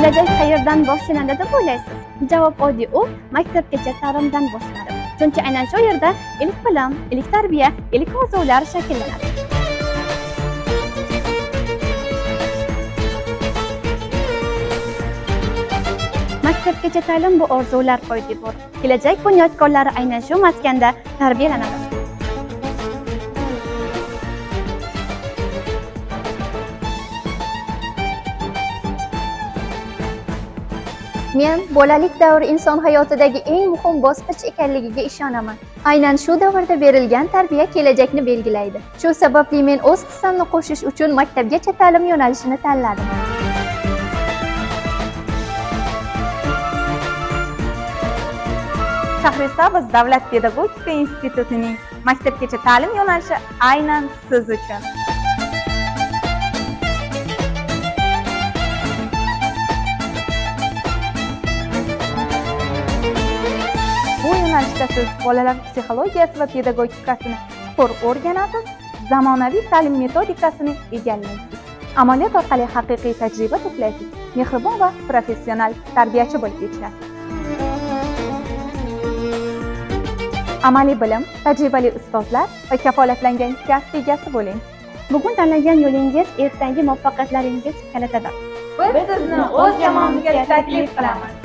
Kelajak qayerdan boshlanadi deb o'ylaysiz? Javob oddiy, u maktabgacha ta'limdan boshlanadi. Chunki aynan shu yerda ilk bilim, ilk tarbiya, ilk orzular shakllanadi. Maktabgacha ta'lim bu orzular poydevor. Kelajak bunyodkorlari aynan shu maskanda tarbiyalanadi. Men bolalik davri inson hayotidagi eng muhim bosqich ekanligiga ishonaman. Aynan shu davrda berilgan tarbiya kelajakni belgilaydi. Shu sababli men o'z hissamni qo'shish uchun maktabgacha ta'lim yo'nalishini tanladim. Shahrisabz davlat pedagogika institutining maktabgacha ta'lim yo'nalishi aynan siz uchun. Bu yo'nalishda siz bolalar psixologiyasi va pedagogikasini chuqur o'rganasiz, zamonaviy ta'lim metodikasini egallaysiz. Amaliyot orqali haqiqiy tajriba to'playsiz, mehribon va professional tarbiyachi bo'lib yetishasiz. Amaliy bilim, tajribali ustozlar va kafolatlangan kasb egasi bo'ling. Bugun tanlagan yo'lingiz ertangi muvaffaqiyatlaringiz kalitidir. Biz sizni o'z jamoamizga taklif qilamiz.